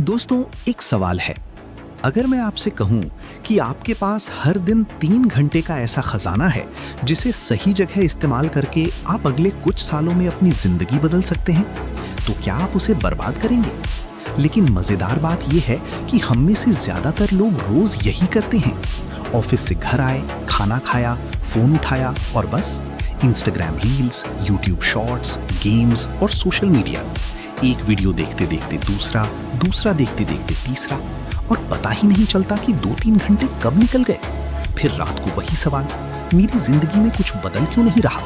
दोस्तों, एक सवाल है। अगर मैं आपसे कहूं कि आपके पास हर दिन 3 घंटे का ऐसा खजाना है जिसे सही जगह इस्तेमाल करके आप अगले कुछ सालों में अपनी जिंदगी बदल सकते हैं, तो क्या आप उसे बर्बाद करेंगे? लेकिन मजेदार बात यह है कि हम में से ज्यादातर लोग रोज यही करते हैं। ऑफिस से घर आए, खाना खाया, फोन उठाया और बस Instagram reels, YouTube shorts, games और सोशल मीडिया। एक वीडियो देखते देखते दूसरा, दूसरा देखते देखते तीसरा, और पता ही नहीं चलता कि 2-3 घंटे कब निकल गए। फिर रात को वही सवाल, मेरी जिंदगी में कुछ बदल क्यों नहीं रहा?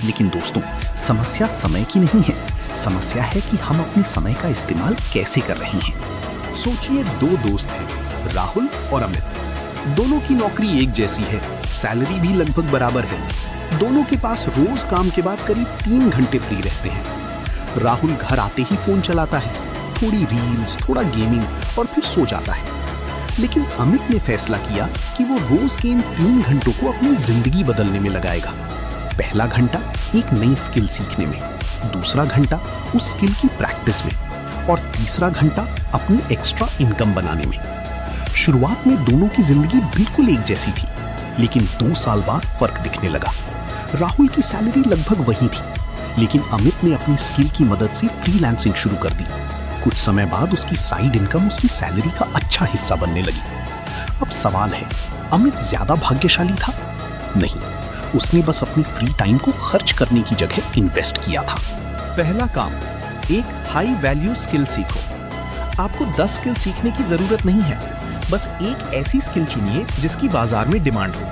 लेकिन दोस्तों, समस्या समय की नहीं है, समस्या है कि हम अपने समय का इस्तेमाल कैसे कर रहे हैं। सोचिए, 2 दोस्त हैं, राहुल और अमित। दोनों की नौकरी एक जैसी है, सैलरी भी लगभग बराबर है। दोनों के पास रोज काम के बाद करीब 3 घंटे फ्री रहते हैं। राहुल घर आते ही फोन चलाता है, थोड़ी रील्स, थोड़ा गेमिंग और फिर सो जाता है। लेकिन अमित ने फैसला किया कि वो रोज के इन 3 घंटों को अपनी जिंदगी बदलने में लगाएगा। पहला घंटा एक नई स्किल सीखने में, दूसरा घंटा उस स्किल की प्रैक्टिस में और तीसरा घंटा अपनी एक्स्ट्रा इनकम बनाने में। शुरुआत में दोनों की जिंदगी बिल्कुल एक जैसी थी, लेकिन 2 साल बाद फर्क दिखने लगा। राहुल की सैलरी लगभग वही थी, लेकिन अमित ने अपनी स्किल की मदद से फ्रीलांसिंग शुरू कर दी। कुछ समय बाद उसकी साइड इनकम उसकी सैलरी का अच्छा हिस्सा बनने लगी। अब सवाल है, अमित ज्यादा भाग्यशाली था? नहीं, उसने बस अपनी फ्री टाइम को खर्च करने की जगह इन्वेस्ट किया था। पहला काम, एक हाई वैल्यू स्किल सीखो। आपको 10 स्किल सीखने की जरूरत नहीं है, बस एक ऐसी स्किल चुनिए जिसकी बाजार में डिमांड हो,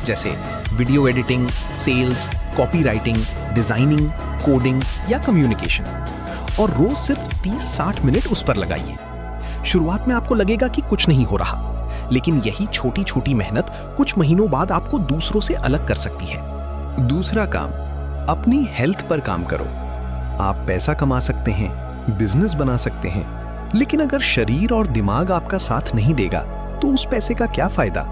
जैसे video editing, sales, copywriting, designing, coding या कम्युनिकेशन, और रोज सिर्फ 30-60 मिनट उस पर लगाइए। शुरुआत में आपको लगेगा कि कुछ नहीं हो रहा, लेकिन यही छोटी छोटी मेहनत कुछ महीनों बाद आपको दूसरों से अलग कर सकती है। दूसरा काम, अपनी हेल्थ पर काम करो। आप पैसा कमा सकते हैं, बिजनेस बना सकते हैं, लेकिन अगर शरीर और दिमाग आपका साथ नहीं देगा तो उस पैसे का क्या फायदा?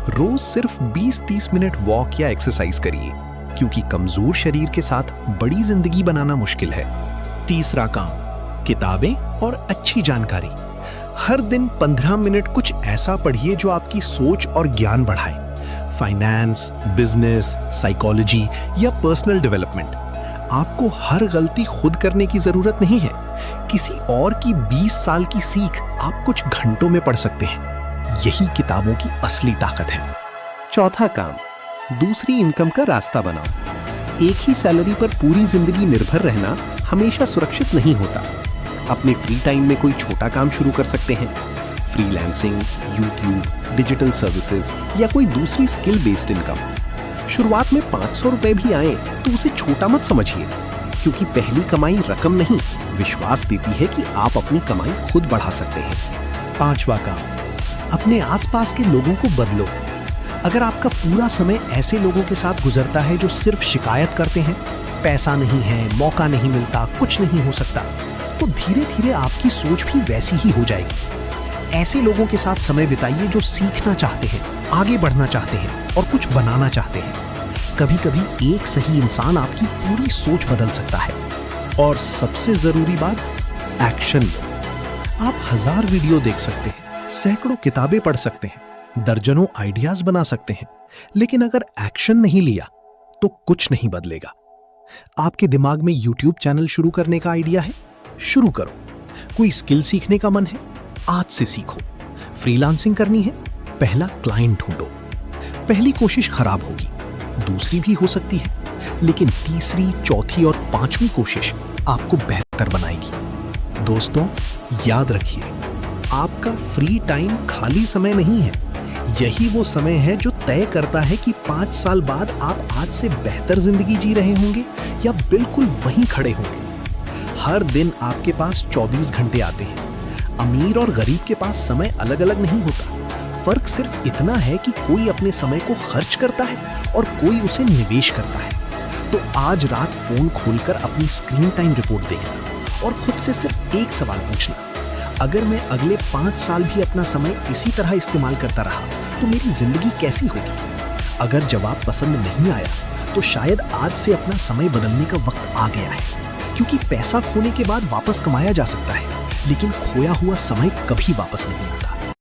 रोज सिर्फ 20-30 मिनट वॉक या एक्सरसाइज करिए, क्योंकि कमजोर शरीर के साथ बड़ी जिंदगी बनाना मुश्किल है। तीसरा काम, किताबें और अच्छी जानकारी। हर दिन 15 मिनट कुछ ऐसा पढ़िए जो आपकी सोच और ज्ञान बढ़ाए। फाइनेंस, बिजनेस, साइकोलॉजी या पर्सनल डेवलपमेंट। आपको हर गलती खुद करने की जरूरत नहीं है। किसी और की 20 साल की सीख आप कुछ घंटों में पढ़ सकते हैं। यही किताबों की असली ताकत है। चौथा काम, दूसरी इनकम का रास्ता बनाओ। एक ही सैलरी पर पूरी जिंदगी निर्भर रहना हमेशा सुरक्षित नहीं होता। अपने फ्री टाइम में कोई छोटा काम शुरू कर सकते हैं, फ्रीलांसिंग, यूट्यूब, डिजिटल सर्विसेज या कोई दूसरी स्किल बेस्ड इनकम। शुरुआत में 500 रुपए भी आए तो उसे छोटा मत समझिए, क्योंकि पहली कमाई रकम नहीं, विश्वास देती है कि आप अपनी कमाई खुद बढ़ा सकते हैं। पांचवा काम, अपने आसपास के लोगों को बदलो। अगर आपका पूरा समय ऐसे लोगों के साथ गुजरता है जो सिर्फ शिकायत करते हैं, पैसा नहीं है, मौका नहीं मिलता, कुछ नहीं हो सकता, तो धीरे धीरे आपकी सोच भी वैसी ही हो जाएगी। ऐसे लोगों के साथ समय बिताइए जो सीखना चाहते हैं, आगे बढ़ना चाहते हैं और कुछ बनाना चाहते हैं। कभी कभी एक सही इंसान आपकी पूरी सोच बदल सकता है। और सबसे जरूरी बात, एक्शन लो। आप 1000 वीडियो देख सकते हैं, सैकड़ों किताबें पढ़ सकते हैं, दर्जनों आइडियाज बना सकते हैं, लेकिन अगर एक्शन नहीं लिया तो कुछ नहीं बदलेगा। आपके दिमाग में यूट्यूब चैनल शुरू करने का आइडिया है? शुरू करो। कोई स्किल सीखने का मन है? आज से सीखो। फ्रीलांसिंग करनी है? पहला क्लाइंट ढूंढो। पहली कोशिश खराब होगी, दूसरी भी हो सकती है, लेकिन तीसरी, चौथी और 5वीं कोशिश आपको बेहतर बनाएगी। दोस्तों, याद रखिए, आपका फ्री टाइम खाली समय नहीं है। यही वो समय है जो तय करता है कि 5 साल बाद आप आज से बेहतर जिंदगी जी रहे होंगे या बिल्कुल वहीं खड़े होंगे। हर दिन आपके पास 24 घंटे आते हैं। अमीर और गरीब के पास समय अलग अलग नहीं होता। फर्क सिर्फ इतना है कि कोई अपने समय को खर्च करता है और कोई उसे निवेश करता है। तो आज रात फोन खोलकर अपनी स्क्रीन टाइम रिपोर्ट देखना और खुद से सिर्फ एक सवाल पूछना, अगर मैं अगले 5 साल भी अपना समय इसी तरह इस्तेमाल करता रहा तो मेरी जिंदगी कैसी होगी? अगर जवाब पसंद नहीं आया तो शायद आज से अपना समय बदलने का वक्त आ गया है, क्योंकि पैसा खोने के बाद वापस कमाया जा सकता है, लेकिन खोया हुआ समय कभी वापस नहीं आता।